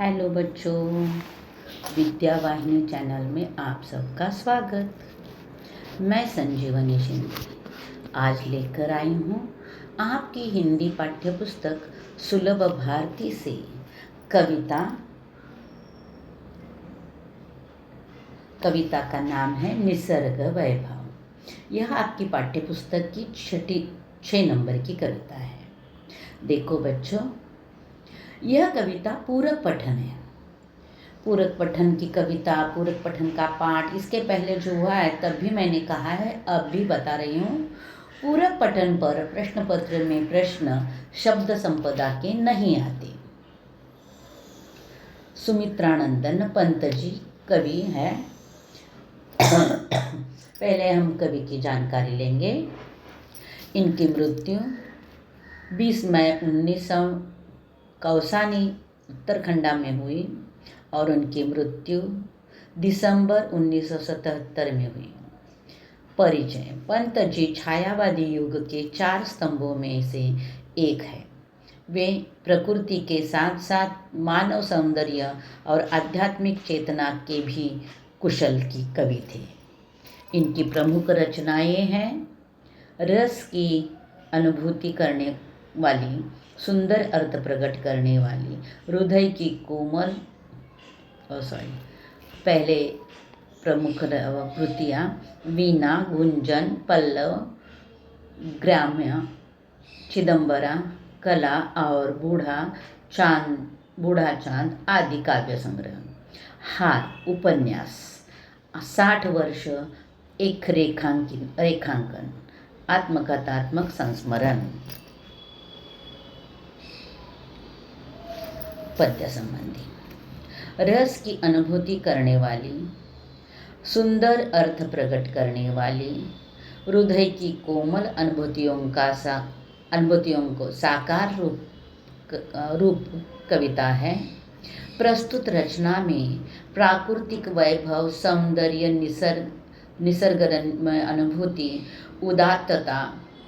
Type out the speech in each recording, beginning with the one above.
Hello बच्चों, विद्या वाहिनी channel में आप सबका स्वागत। मैं संजीवनी शिंदे आज लेकर आई हूँ आपकी हिंदी पाठ्य पुस्तक सुलभ भारती से कविता का नाम है निसर्ग वैभव। यह आपकी पाठ्य पुस्तक की 6 नंबर की कविता है। देखो बच्चों, यह कविता पूरक पठन है। पूरक पठन की कविता, पूरक पठन का पाठ इसके पहले जो हुआ है तब भी मैंने कहा है, अब भी बता रही हूँ। पूरक पठन पर प्रश्न पत्र में प्रश्न शब्द संपदा के नहीं आते। सुमित्रानंदन पंत जी कवि है। पहले हम कवि की जानकारी लेंगे। इनकी मृत्यु 20 मई 1900 कौसानी उत्तराखंड में हुई और उनकी मृत्यु दिसंबर 1977 में हुई। परिचय: पंत जी छायावादी युग के 4 स्तंभों में से एक है। वे प्रकृति के साथ साथ मानव सौंदर्य और आध्यात्मिक चेतना के भी कुशल की कवि थे। इनकी प्रमुख रचनाएं हैं रस की अनुभूति करने वाली, सुंदर अर्थ प्रकट करने वाली, हृदय की कोमल पहले प्रमुख कृतियाँ वीणा, गुंजन, पल्लव, ग्राम्य, चिदंबरा, कला और बूढ़ा चांद आदि काव्य संग्रह। हार उपन्यास 60 वर्ष एक रेखांकन, आत्मकथात्मक संस्मरण। पद्य संबंधी: रस की अनुभूति करने वाली, सुंदर अर्थ प्रकट करने वाली, हृदय की कोमल अनुभूतियों को साकार रूप कविता है। प्रस्तुत रचना में प्राकृतिक वैभव, सौंदर्य, निसर्गरम्य अनुभूति, उदात्तता,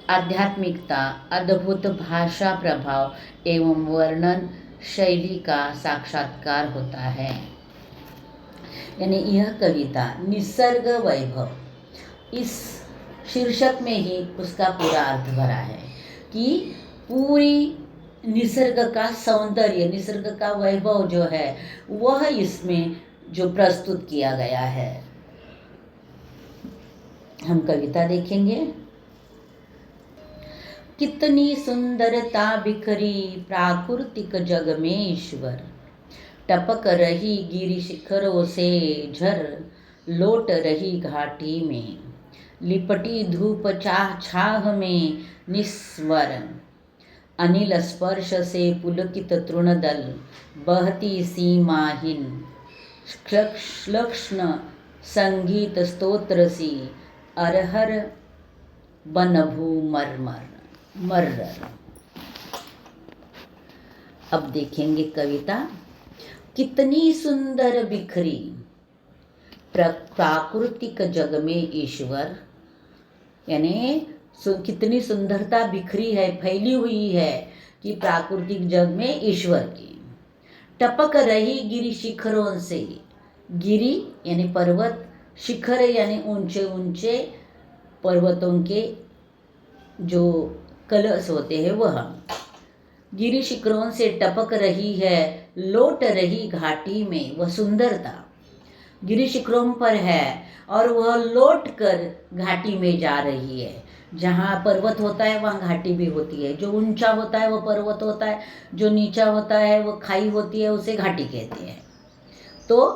आध्यात्मिकता, अद्भुत भाषा प्रभाव एवं वर्णन शैली का साक्षात्कार होता है। यानी यह कविता निसर्ग वैभव, इस शीर्षक में ही उसका पूरा अर्थ भरा है कि पूरी निसर्ग का सौंदर्य, निसर्ग का वैभव जो है वह इसमें जो प्रस्तुत किया गया है। हम कविता देखेंगे। कितनी सुंदरता बिखरी प्राकृतिक जग में ईश्वर, टपक रही गिरि शिखरों से झर, लौट रही घाटी में, लिपटी धूप छाह में निस्वर, अनिल स्पर्श से पुलकित तृणदल, बहती सीमाहीन श्लक्ष्ण संगीत स्तोत्र सी, अरहर बनभू मर्रर। अब देखेंगे कविता। कितनी सुंदर बिखरी प्राकृतिक जग में ईश्वर, यानी कितनी सुंदरता बिखरी है, फैली हुई है कि प्राकृतिक जग में ईश्वर की। टपक रही गिरि शिखरों से, गिरि यानी पर्वत, शिखर यानी ऊंचे ऊंचे पर्वतों के जो कलश होते हैं वह। गिरि शिखरों से टपक रही है, लौट रही घाटी में वह सुंदरता। गिरि शिखरों पर है और वह लौट कर घाटी में जा रही है। जहाँ पर्वत होता है वहाँ घाटी भी होती है। जो ऊंचा होता है वो पर्वत होता है, जो नीचा होता है वो खाई होती है, उसे घाटी कहते हैं। तो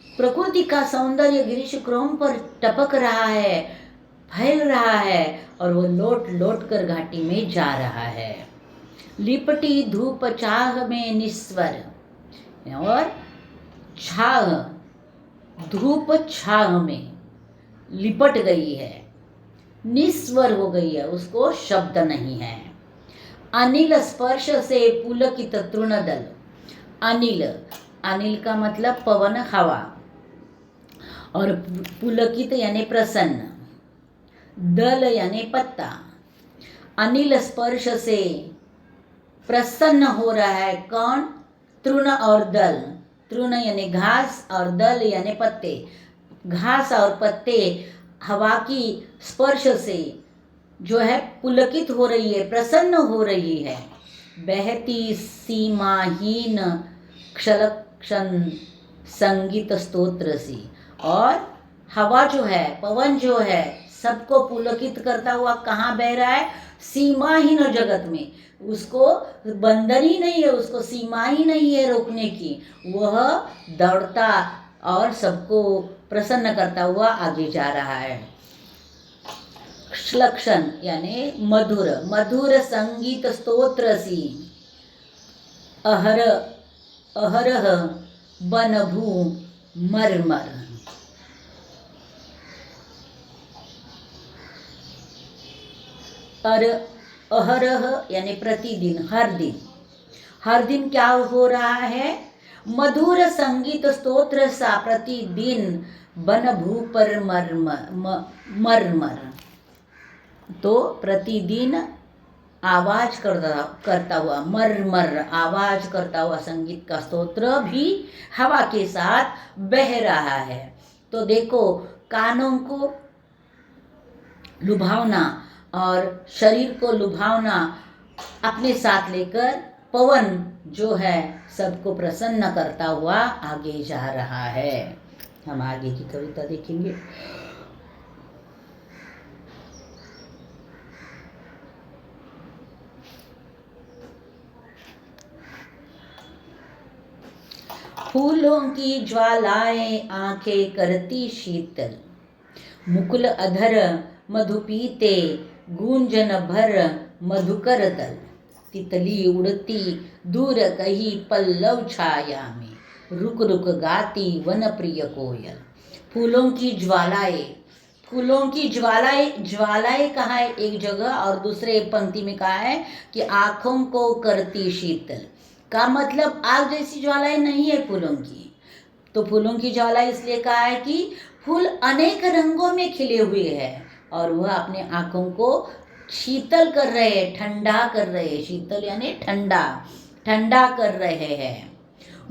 प्रकृति का सौंदर्य गिरि शिखरों पर टपक रहा है, फैल रहा है और वो लौट लौट कर घाटी में जा रहा है। लिपटी धूप छाह में निस्वर, और छाह धूप छाह में लिपट गई है, निस्वर हो गई है, उसको शब्द नहीं है। अनिल स्पर्श से पुलकित तृणदल, अनिल का मतलब पवन, हवा, और पुलकित यानी प्रसन्न, दल यानी पत्ता। अनिल स्पर्श से प्रसन्न हो रहा है कौन? तृण और दल, तृण यानी घास और दल यानी पत्ते, घास और पत्ते हवा की स्पर्श से जो है पुलकित हो रही है, प्रसन्न हो रही है। बहती सीमाहीन क्षलक्षण संगीत स्तोत्र सी, और हवा जो है, पवन जो है, सबको पुलकित करता हुआ कहाँ बह रहा है? सीमाहीन जगत में। उसको बंधन ही नहीं है, उसको सीमा ही नहीं है रोकने की, वह दौड़ता और सबको प्रसन्न करता हुआ आगे जा रहा है। श्लक्षण यानी मधुर, मधुर संगीत स्तोत्र सी, अहरह बनभू मरमर। अहरह यानी प्रतिदिन, हर दिन, हर दिन क्या हो रहा है? मधुर संगीत स्तोत्र सा प्रतिदिन बन भू पर मरमर। तो प्रतिदिन आवाज करता हुआ, मरमर आवाज करता हुआ संगीत का स्तोत्र भी हवा के साथ बह रहा है। तो देखो, कानों को लुभावना और शरीर को लुभावना अपने साथ लेकर पवन जो है सबको प्रसन्न करता हुआ आगे जा रहा है। हम आगे की कविता देखेंगे। फूलों की ज्वालाएं आंखें करती शीतल, मुकुल अधर मधु पीते गूंजन भर मधुकर दल। तितली उड़ती दूर कहीं पल्लव छाया में, रुक रुक गाती वन प्रिय कोयल। फूलों की ज्वालाएं, फूलों की ज्वालाएं, ज्वालाएं कहा है एक जगह, और दूसरे पंक्ति में कहा है कि आंखों को करती शीतल। का मतलब आग जैसी ज्वालाएं नहीं है फूलों की। तो फूलों की ज्वालाएं इसलिए कहा है कि फूल अनेक रंगों में खिले हुए हैं और वह अपने आंखों को शीतल कर रहे हैं, ठंडा कर रहे हैं। शीतल यानी ठंडा, ठंडा कर रहे हैं।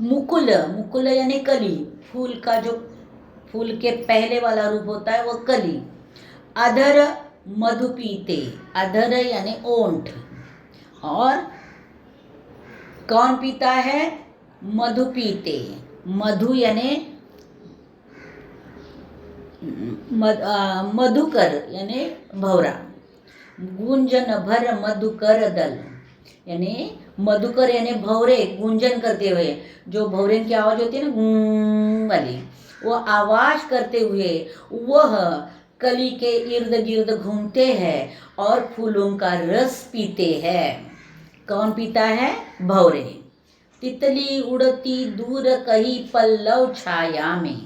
मुकुल, मुकुल यानी कली, फूल का जो फूल के पहले वाला रूप होता है वह कली। अधर मधु पीते, अधर यानी ओंठ, और कौन पीता है? मधु पीते। मधु यानी मधुकर यानी भौरा। गुंजन भर मधुकर दल यानी मधुकर यानी भौरे, गुंजन करते हुए, जो भौरे की आवाज होती है ना गूं वाली, वो आवाज करते हुए वह कली के इर्द गिर्द घूमते हैं और फूलों का रस पीते हैं। कौन पीता है? भौरे। तितली उड़ती दूर कहीं पल्लव छाया में,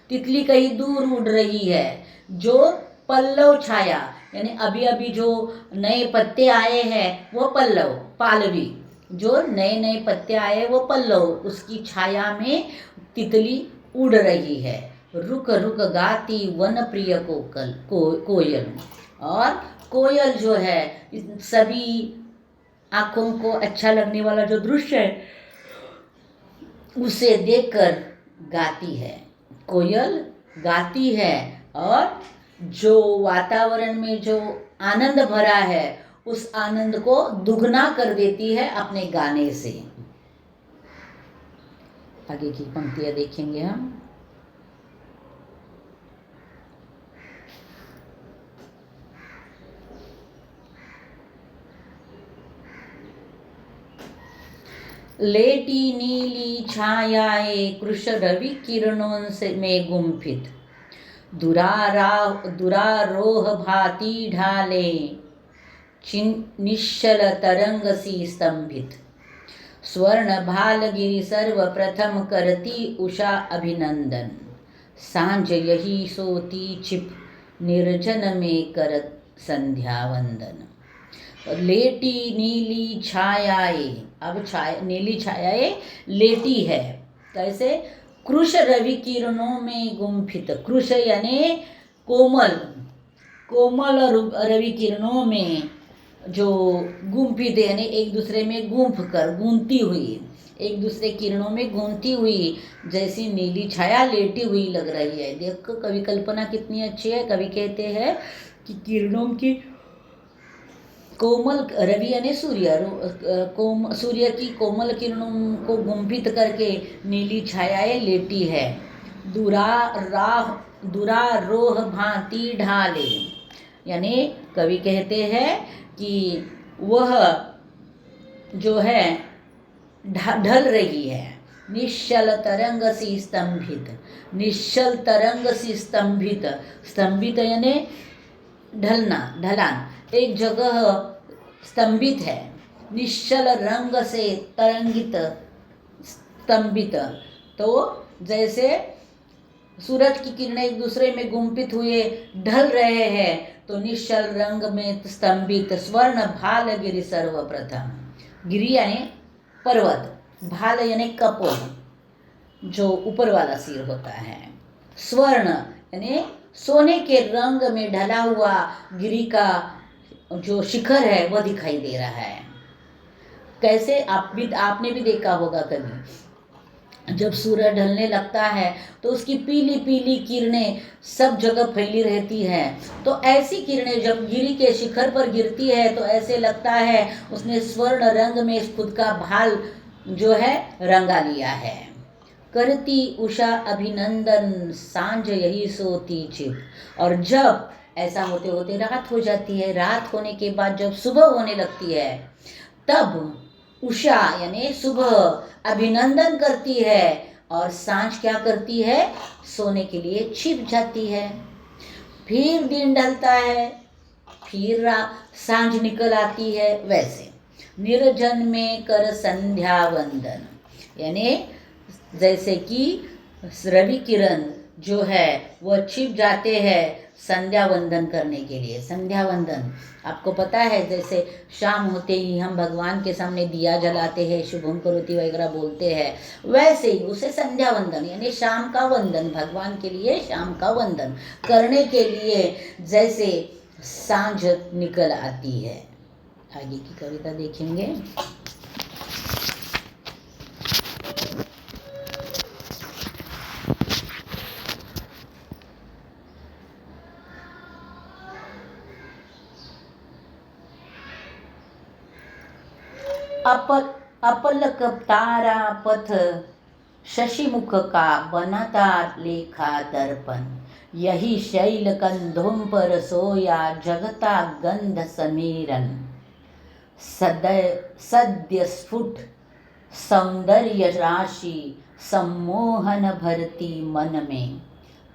तितली कहीं दूर उड़ रही है। जो पल्लव छाया यानी अभी अभी जो नए पत्ते आए हैं वो पल्लव, पालवी, जो नए नए पत्ते आए वो पल्लव, उसकी छाया में तितली उड़ रही है। रुक रुक गाती वन प्रिय कोयल, और कोयल जो है सभी आँखों को अच्छा लगने वाला जो दृश्य है उसे देखकर गाती है। कोयल गाती है और जो वातावरण में जो आनंद भरा है उस आनंद को दुगना कर देती है अपने गाने से। आगे की पंक्तियां देखेंगे हम। लेटी नीली छायाएं कृश रवि किरणों से में गुम्फित, दुरारोह भाती ढाले निश्चल तरंग सी स्तंभित। स्वर्ण भालगिरी सर्वप्रथम करती उषा अभिनंदन, सांझ यही सोती छिप निर्जन में करत संध्या वंदन। लेटी नीली छायाएं, अब नीली छायाएं लेटी है। कैसे? कृश रवि किरणों में गुम्फित, कृश यानी कोमल, कोमल रवि किरणों में जो गुम्फित यानी एक दूसरे में गुंफ कर, गूंथती हुई, एक दूसरे किरणों में घूमती हुई जैसी नीली छाया लेटी हुई लग रही है। देखो कवि कल्पना कितनी अच्छी है। कवि कहते हैं कि किरणों की कोमल, रवि यानी सूर्य, सूर्य की कोमल किरणों को गुंफित करके नीली छायाएं लेटी है। दुरारोह भांति ढाले, यानी कवि कहते हैं कि वह जो है ढल रही है। निश्चल तरंग सी स्तंभित, निश्चल तरंग सी स्तंभित, स्तंभित यानी ढलना, ढलान, एक जगह स्तंभित है। निश्चल रंग से तरंगित, स्तंभित, तो जैसे सूरज की किरणें एक दूसरे में गुंफित हुए ढल रहे हैं, तो निश्चल रंग में स्तंभित स्वर्ण भाल गिरि सर्वप्रथम। गिरि यानी पर्वत, भाल यानी कपोल, जो ऊपर वाला सिर होता है। स्वर्ण यानी सोने के रंग में ढला हुआ गिरि का जो शिखर है वह दिखाई दे रहा है। कैसे आपने भी देखा होगा कभी, जब सूरज ढलने लगता है तो उसकी पीली पीली किरणें सब जगह फैली रहती हैं। तो ऐसी किरणें जब गिरि के शिखर पर गिरती है तो ऐसे लगता है उसने स्वर्ण रंग में खुद का भाल जो है रंगा लिया है। करती उषा अभिनंदन सांझ यही सोती चित। और जब ऐसा होते होते रात हो जाती है, रात होने के बाद जब सुबह होने लगती है, तब उषा यानी सुबह अभिनंदन करती है और सांझ क्या करती है, सोने के लिए छिप जाती है। फिर दिन ढलता है, फिर सांझ निकल आती है। वैसे निर्जन में कर संध्या वंदन, यानी जैसे कि रवि किरण जो है वह छिप जाते हैं संध्या वंदन करने के लिए। संध्या वंदन आपको पता है, जैसे शाम होते ही हम भगवान के सामने दिया जलाते हैं, शुभम करोति वगैरह बोलते हैं, वैसे ही उसे संध्या वंदन यानी शाम का वंदन, भगवान के लिए शाम का वंदन करने के लिए जैसे सांझ निकल आती है। आगे की कविता देखेंगे। अपलक तारा पथ शशिमुख का बनता लेखा दर्पण। यही शैल कंधों पर सोया जगता गंध समीरन। सद्य स्फुट सौंदर्य राशि सम्मोहन भरती मन में।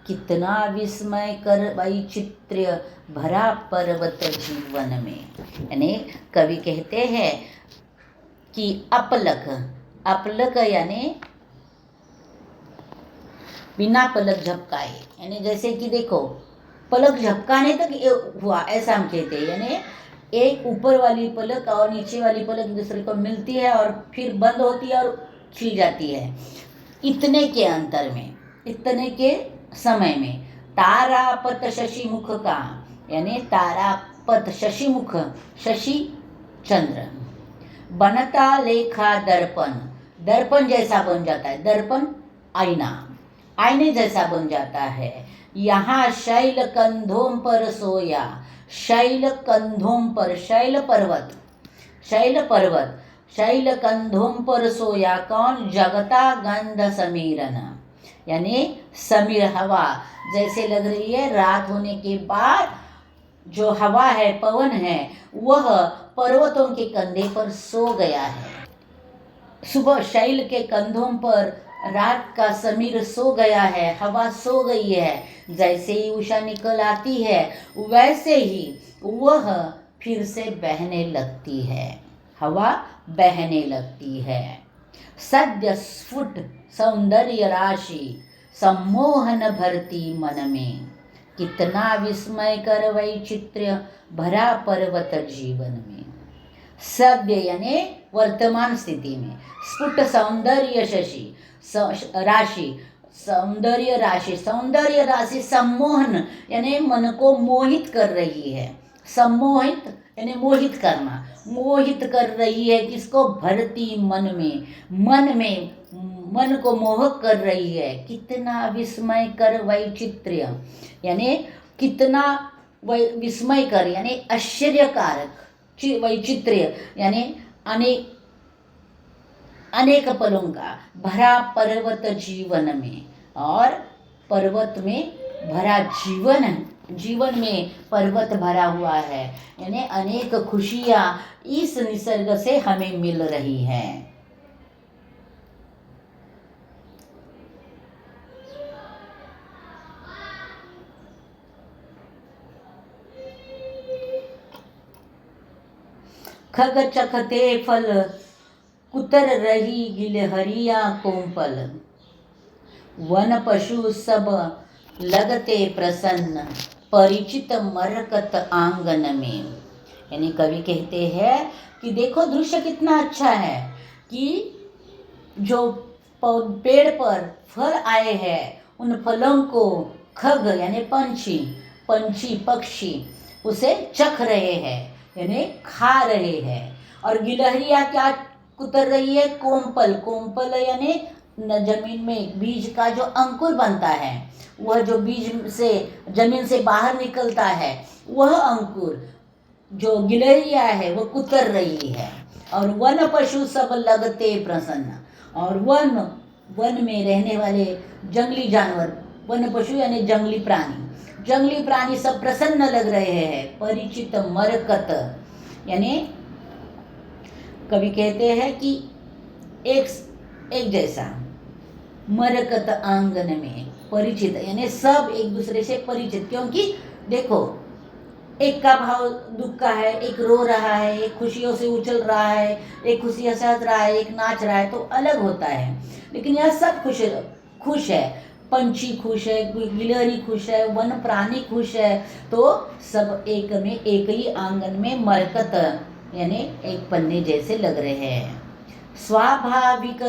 कितना विस्मय कर वैचित्र्य भरा पर्वत जीवन में। यानी कवि कहते हैं कि अपलक, अपलक यानी बिना पलक झपकाए, यानी जैसे कि देखो पलक झपकाने तक हुआ ऐसा हम कहते हैं। यानी एक ऊपर वाली पलक और नीचे वाली पलक एक दूसरे को मिलती है और फिर बंद होती है और खिल जाती है। इतने के अंतर में, इतने के समय में तारापत शशिमुख का, यानी तारापत शशिमुख, शशि चंद्र, बनता लेखा दर्पण, दर्पण जैसा बन जाता है, दर्पण आईना, आईने जैसा बन जाता है। यहाँ शैल कंधों पर सोया, शैल कंधों पर, शैल पर्वत, शैल पर्वत, शैल कंधों पर सोया कौन, जगता गंध समीरन, यानी समीर हवा जैसे लग रही है। रात होने के बाद जो हवा है, पवन है, वह पर्वतों के कंधे पर सो गया है। सुबह शैल के कंधों पर रात का समीर सो गया है, हवा सो गई है। जैसे ही उषा निकल आती है वैसे ही वह फिर से बहने लगती है, हवा बहने लगती है। सद्य स्फुट सौंदर्य राशि सम्मोहन भरती मन में। कितना विस्मय कर वैचित्र्य भरा पर्वत जीवन में। सद्य यानी वर्तमान स्थिति में, स्फुट सौंदर्य शशि राशि, सौंदर्य राशि, सौंदर्य राशि सम्मोहन यानी मन को मोहित कर रही है। सम्मोहित यानी मोहित करना, मोहित कर रही है किसको? भरती मन में, मन को मोहक कर रही है। कितना विस्मय कर वैचित्र्य, यानी कितना विस्मय कर यानी आश्चर्यकारक, वैचित्र्य यानी अनेक अनेक पलों का भरा पर्वत जीवन में, और पर्वत में भरा जीवन में पर्वत भरा हुआ है, यानी अनेक खुशियाँ इस निसर्ग से हमें मिल रही हैं। खग चखते फल कुतर रही गिलहरियां कोमपल, वन पशु सब लगते प्रसन्न परिचित मरकत आंगन में। यानी कवि कहते हैं कि देखो दृश्य कितना अच्छा है कि जो पेड़ पर फल आए हैं उन फलों को खग यानी पंछी पक्षी उसे चख रहे हैं यानी खा रहे हैं। और गिलहरियां क्या कुतर रही है? कोमपल यानी जमीन में बीज का जो अंकुर बनता है, वह जो बीज से जमीन से बाहर निकलता है, वह अंकुर जो गिलहरिया है वो कुतर रही है। और वन पशु सब लगते प्रसन्न, और वन में रहने वाले जंगली जानवर, वन पशु यानी जंगली प्राणी सब प्रसन्न लग रहे हैं। परिचित मरकत यानी कवि कहते हैं कि एक जैसा मरकत आंगन में परिचित, यानी सब एक दूसरे से परिचित। क्योंकि देखो एक का भाव दुख का है, एक रो रहा है, एक खुशियों से उछल रहा है, एक खुशियाँ हंस रहा है, एक नाच रहा है, तो अलग होता है। लेकिन यह सब खुश है, पंछी खुश है, गिलहरी खुश है, वन प्राणी खुश है, तो सब एक ही आंगन में मरकत यानी एक पन्ने जैसे लग रहे हैं। स्वाभाविक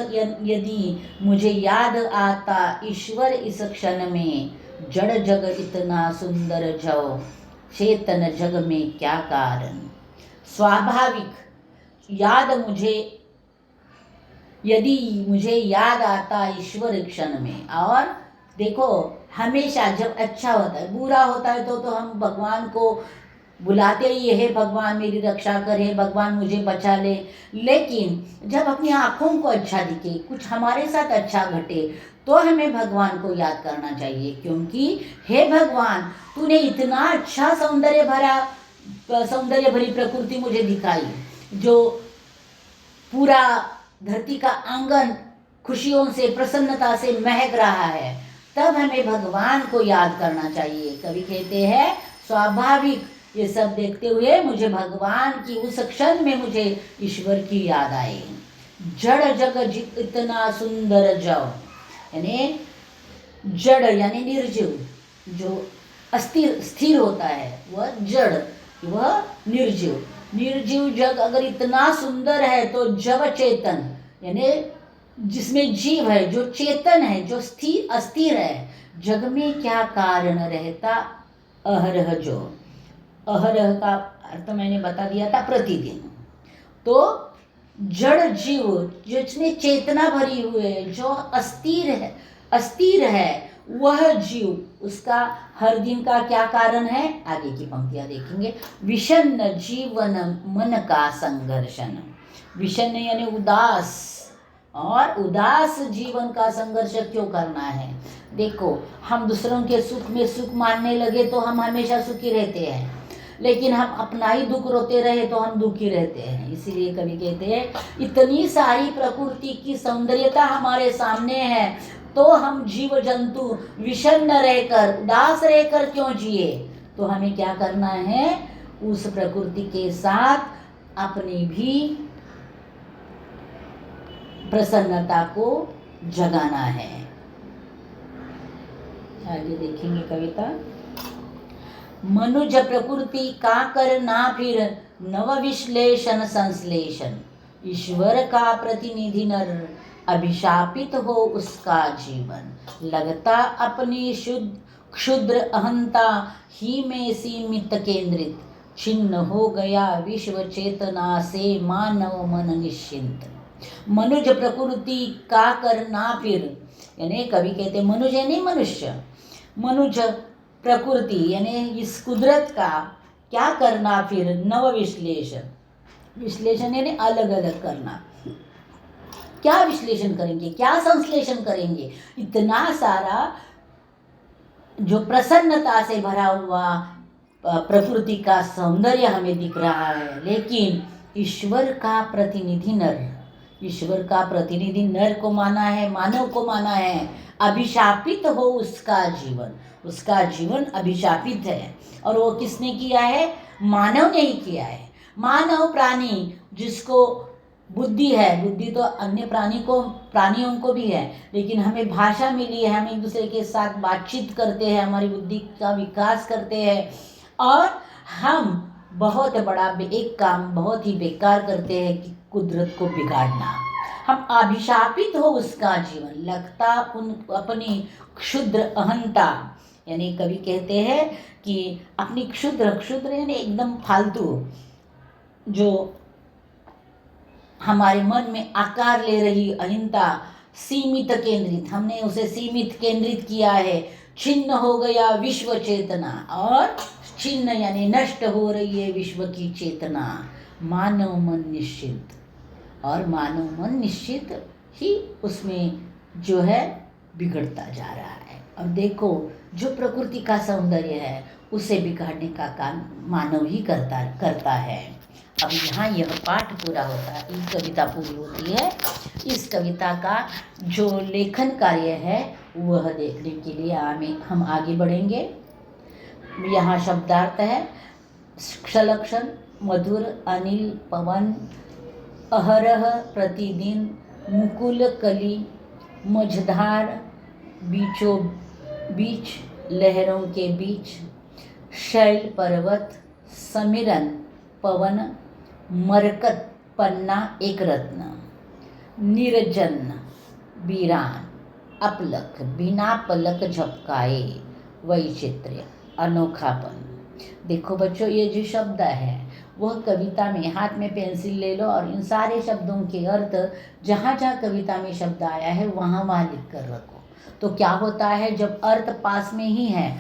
यदि मुझे याद आता ईश्वर इस क्षण में, जड़ जग इतना सुंदर जो चेतन जग में क्या कारण। स्वाभाविक यदि मुझे याद आता ईश्वर क्षण में, और देखो हमेशा जब अच्छा होता है, बुरा होता है तो हम भगवान को बुलाते ही है, भगवान मेरी रक्षा करे, भगवान मुझे बचा ले। लेकिन जब अपनी आँखों को अच्छा दिखे, कुछ हमारे साथ अच्छा घटे, तो हमें भगवान को याद करना चाहिए। क्योंकि हे भगवान, तूने इतना अच्छा सौंदर्य भरी प्रकृति मुझे दिखाई, जो पूरा धरती का आंगन खुशियों से प्रसन्नता से महक रहा है, तब हमें भगवान को याद करना चाहिए। कवि कहते हैं स्वाभाविक ये सब देखते हुए मुझे भगवान की उस क्षण में मुझे ईश्वर की याद आई। जड़ जग इतना सुंदर जव, यानी जड़ यानी निर्जीव, जो स्थिर होता है वह जड़, वह निर्जीव जग अगर इतना सुंदर है, तो जव चेतन यानी जिसमें जीव है, जो चेतन है, जो अस्थिर है, जग में क्या कारण रहता अहरह जो। अहरह का अर्थ मैंने बता दिया था प्रतिदिन। तो जड़ जीव जिसमें चेतना भरी हुई है, जो अस्थिर है वह जीव, उसका हर दिन का क्या कारण है? आगे की पंक्तियां देखेंगे। विषन्न जीवन मन का संघर्षण, विषन्न यानी उदास, और उदास जीवन का संघर्ष क्यों करना है? देखो हम दूसरों के सुख में सुख मानने लगे तो हम हमेशा सुखी रहते हैं, लेकिन हम अपना ही दुख रोते रहे तो हम दुखी रहते हैं। इसीलिए कवि कहते हैं इतनी सारी प्रकृति की सौंदर्यता हमारे सामने है, तो हम जीव जंतु विषन्न रहकर, उदास रहकर क्यों जिए? तो हमें क्या करना है? उस प्रकृति के साथ अपनी भी प्रसन्नता को जगाना है। आगे देखेंगे कविता। मनुज प्रकृति का करना फिर नव विश्लेषण संश्लेषण, ईश्वर का प्रतिनिधि नर अभिशापित हो उसका जीवन, लगता अपनी क्षुद्र अहंता ही में सीमित केंद्रित, छिन्न हो गया विश्व चेतना से मानव मन निश्चिंत। मनुज प्रकृति का करना फिर, यानी कवि कहते मनुज यानी मनुष्य, मनुज प्रकृति यानी इस कुदरत का क्या करना फिर नव विश्लेषण, विश्लेषण यानी अलग अलग करना, क्या विश्लेषण करेंगे, क्या संश्लेषण करेंगे। इतना सारा जो प्रसन्नता से भरा हुआ प्रकृति का सौंदर्य हमें दिख रहा है, लेकिन ईश्वर का प्रतिनिधि नर, ईश्वर का प्रतिनिधि नर को माना है, मानव को माना है। अभिशापित हो उसका जीवन, उसका जीवन अभिशापित है। और वो किसने किया है? मानव ने ही किया है। मानव प्राणी जिसको बुद्धि है, बुद्धि तो अन्य प्राणियों को भी है, लेकिन हमें भाषा मिली है, हम एक दूसरे के साथ बातचीत करते हैं, हमारी बुद्धि का विकास करते हैं, और हम बहुत बड़ा एक काम बहुत ही बेकार करते हैं कि कुदरत को बिगाड़ना। हम अभिशापित हो उसका जीवन, लगता उन अपनी क्षुद्र अहंता, यानी कवि कहते हैं कि अपनी क्षुद्र यानी एकदम फालतू, जो हमारे मन में आकार ले रही अहिंसा, सीमित केंद्रित, हमने उसे सीमित केंद्रित किया है। छिन्न हो गया विश्व चेतना, और छिन्न यानी नष्ट हो रही है विश्व की चेतना। मानव मन निश्चित, और मानव मन निश्चित ही उसमें जो है बिगड़ता जा रहा है। और देखो जो प्रकृति का सौंदर्य है उसे बिगाड़ने का काम मानव ही करता है। अब यहाँ यह पाठ पूरा होता है, ये कविता पूरी होती है। इस कविता का जो लेखन कार्य है वह देखने के लिए हम आगे बढ़ेंगे। यहाँ शब्दार्थ है, क्षलक्षण मधुर अनिल पवन, अहरह प्रतिदिन मुकुल कली, मझधार बीचों बीच लहरों के बीच, शैल पर्वत समिरन पवन, मरकत पन्ना एक रत्न, निर्जन वीरान अपलक बिना पलक झपकाए, वैचित्र्य अनोखापन। देखो बच्चों, ये जो शब्द है वह कविता में, हाथ में पेंसिल ले लो और इन सारे शब्दों के अर्थ जहाँ जहाँ कविता में शब्द आया है वहाँ लिख कर रखो। तो क्या होता है, जब अर्थ पास में ही है,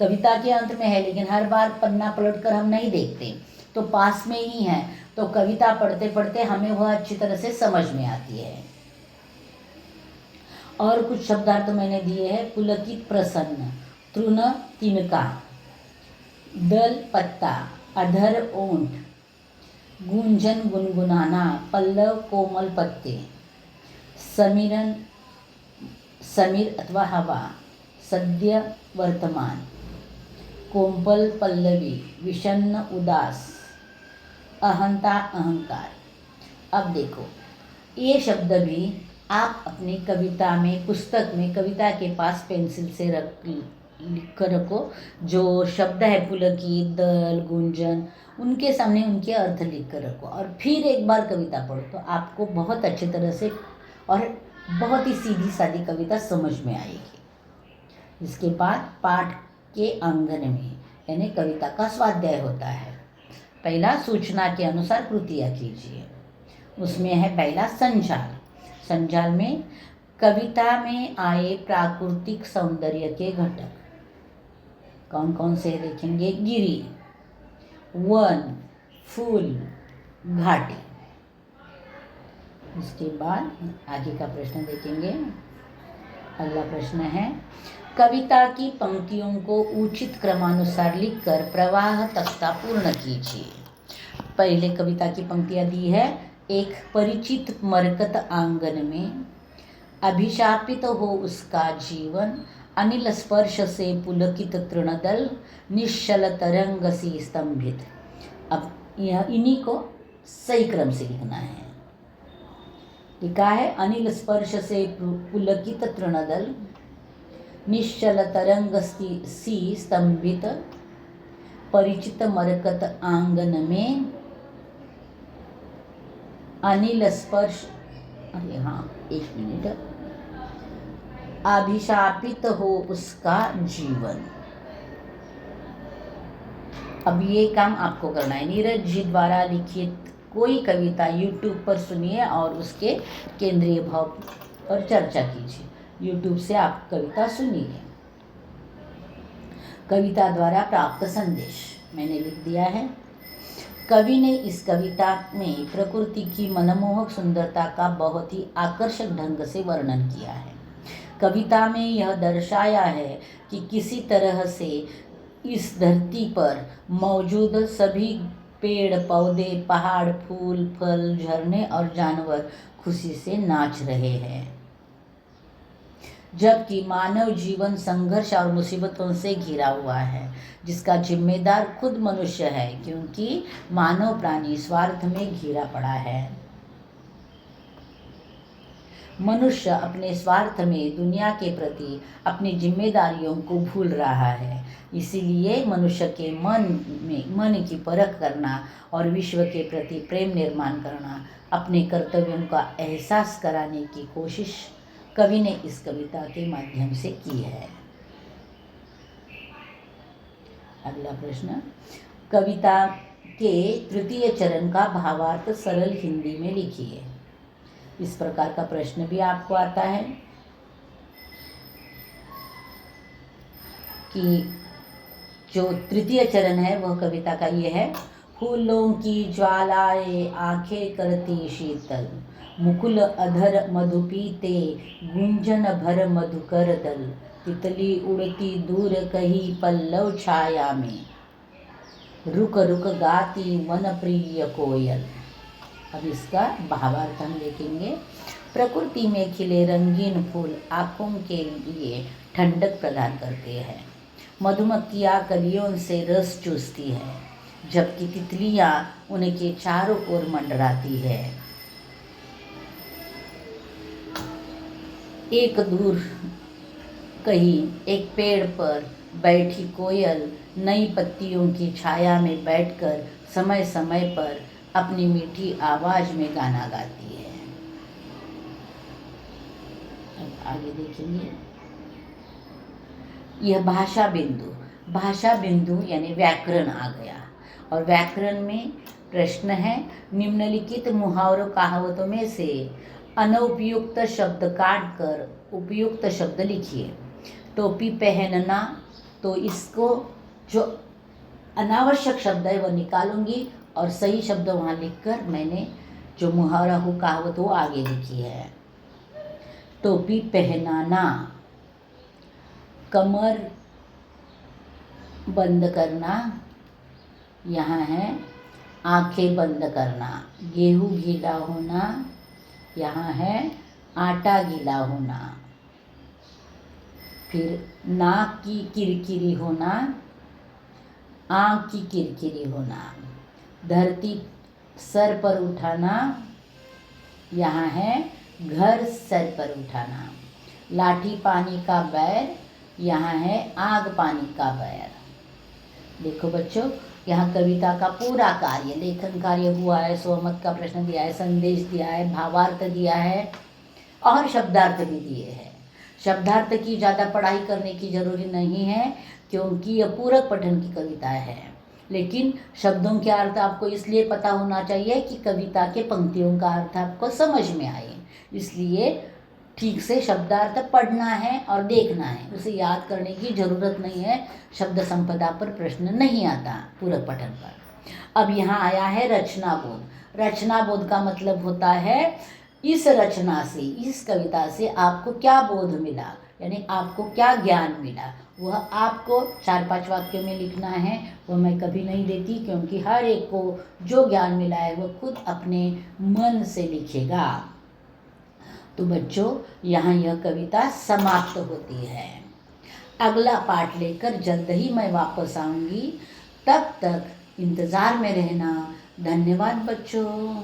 कविता के अंत में है, लेकिन हर बार पन्ना पलट कर हम नहीं देखते, तो पास में ही है, तो कविता पढ़ते पढ़ते हमें वह अच्छी तरह से समझ में आती है। और कुछ शब्दार्थ मैंने दिए हैं, पुलकित प्रसन्न, तृण तिनका, दल पत्ता, अधर ओंठ, गुंजन गुनगुनाना, पल्लव कोमल पत्ते, समीरन समीर अथवा हवा, सद्य वर्तमान, कोमल पल्लवी, विषन्न उदास, अहंता अहंकार। अब देखो ये शब्द भी आप अपनी कविता में, पुस्तक में, कविता के पास पेंसिल से लिख कर रखो। जो शब्द है पुलकित, दल, गुंजन, उनके सामने उनके अर्थ लिख कर रखो, और फिर एक बार कविता पढ़ो तो आपको बहुत अच्छी तरह से और बहुत ही सीधी सादी कविता समझ में आएगी। इसके बाद पाठ के आंगन में यानी कविता का स्वाध्याय होता है। पहला सूचना के अनुसार कृतियाँ कीजिए। उसमें है पहला संजाल। संजाल में कविता में आए प्राकृतिक सौंदर्य के घटक कौन कौन से देखेंगे? गिरी, वन, फूल, घाटी। इसके बाद आगे का प्रश्न देखेंगे। अगला प्रश्न है, कविता की पंक्तियों को उचित क्रमानुसार लिखकर प्रवाह तख्ता पूर्ण कीजिए। पहले कविता की पंक्तियाँ दी है, एक परिचित मरकत आंगन में, अभिशापित हो उसका जीवन, अनिल स्पर्श से पुलकित तृणदल, निश्चल तरंग सी स्तंभित। अब यह इन्हीं को सही क्रम से लिखना है। लिखा है अनिल स्पर्श से पुलकित तृणदल, निश्चल तरंग सी स्तंभित, परिचित मरकत आंगन में, अनिल स्पर्श, अरे हाँ एक मिनट, अभिशापित हो उसका जीवन। अब ये काम आपको करना है। नीरज जी द्वारा लिखित कोई कविता यूट्यूब पर सुनिए और उसके केंद्रीय भाव पर चर्चा कीजिए। यूट्यूब से आप कविता सुनिए। कविता द्वारा प्राप्त संदेश मैंने लिख दिया है। कवि ने इस कविता में प्रकृति की मनमोहक सुंदरता का बहुत ही आकर्षक ढंग से वर्णन किया है। कविता में यह दर्शाया है कि किसी तरह से इस धरती पर मौजूद सभी पेड़ पौधे, पहाड़, फूल, फल, झरने और जानवर खुशी से नाच रहे हैं, जबकि मानव जीवन संघर्ष और मुसीबतों से घिरा हुआ है, जिसका जिम्मेदार खुद मनुष्य है, क्योंकि मानव प्राणी स्वार्थ में घिरा पड़ा है। मनुष्य अपने स्वार्थ में दुनिया के प्रति अपनी जिम्मेदारियों को भूल रहा है। इसीलिए मनुष्य के मन की परख करना और विश्व के प्रति प्रेम निर्माण करना, अपने कर्तव्यों का एहसास कराने की कोशिश कवि ने इस कविता के माध्यम से की है। अगला प्रश्न, कविता के तृतीय चरण का भावार्थ सरल हिंदी में लिखिए। इस प्रकार का प्रश्न भी आपको आता है कि जो तृतीय चरण है वह कविता का ये है। फूलों की ज्वालाएं आंखें करती शीतल, मुकुल अधर मधु पीते, गुंजन भर मधुकर दल, तितली उड़ती दूर कहीं पल्लव छाया में, रुक रुक गाती मन प्रिय कोयल। अब इसका भावार्थ हम देखेंगे। प्रकृति में खिले रंगीन फूल आँखों के लिए ठंडक प्रदान करते हैं। मधुमक्खियाँ कलियों से रस चूसती है, जबकि तितलियाँ उनके चारों ओर मंडराती है। एक दूर कहीं एक पेड़ पर बैठी कोयल नई पत्तियों की छाया में बैठकर समय समय पर अपनी मीठी आवाज में गाना गाती है। अब आगे देखेंगे। यह भाषा बिंदु यानी व्याकरण आ गया, और व्याकरण में प्रश्न है, निम्नलिखित मुहावरों कहावतों में से अनुपयुक्त शब्द काट कर उपयुक्त शब्द लिखिए। टोपी पहनना, तो इसको जो अनावश्यक शब्द है वह निकालूंगी और सही शब्द वहाँ लिखकर मैंने जो मुहावरा हो कहावत वो आगे लिखी है। टोपी पहनाना, कमर बंद करना, यहाँ है आंखें बंद करना। गेहूँ गीला होना, यहाँ है आटा गीला होना। फिर नाक की किरकिरी होना, आँख की किरकिरी होना। धरती सर पर उठाना, यहाँ है घर सर पर उठाना। लाठी पानी का बैर, यहाँ है आग पानी का बैर। देखो बच्चों, यहाँ कविता का पूरा कार्य, लेखन कार्य हुआ है, स्वमत का प्रश्न दिया है, संदेश दिया है, भावार्थ दिया है और शब्दार्थ भी दिए हैं। शब्दार्थ की ज़्यादा पढ़ाई करने की जरूरी नहीं है, क्योंकि यह पूरक पठन की कविता है। लेकिन शब्दों के अर्थ आपको इसलिए पता होना चाहिए कि कविता के पंक्तियों का अर्थ आपको समझ में आए। इसलिए ठीक से शब्दार्थ पढ़ना है और देखना है, उसे याद करने की ज़रूरत नहीं है। शब्द संपदा पर प्रश्न नहीं आता पूरक पठन पर। अब यहाँ आया है रचना बोध। रचना बोध का मतलब होता है इस रचना से, इस कविता से आपको क्या बोध मिला, यानी आपको क्या ज्ञान मिला, वह आपको 4-5 वाक्यों में लिखना है। वह मैं कभी नहीं देती, क्योंकि हर एक को जो ज्ञान मिला है वह खुद अपने मन से लिखेगा। तो बच्चों, यहाँ यह कविता समाप्त होती है। अगला पाठ लेकर जल्द ही मैं वापस आऊँगी, तब तक इंतज़ार में रहना। धन्यवाद बच्चों।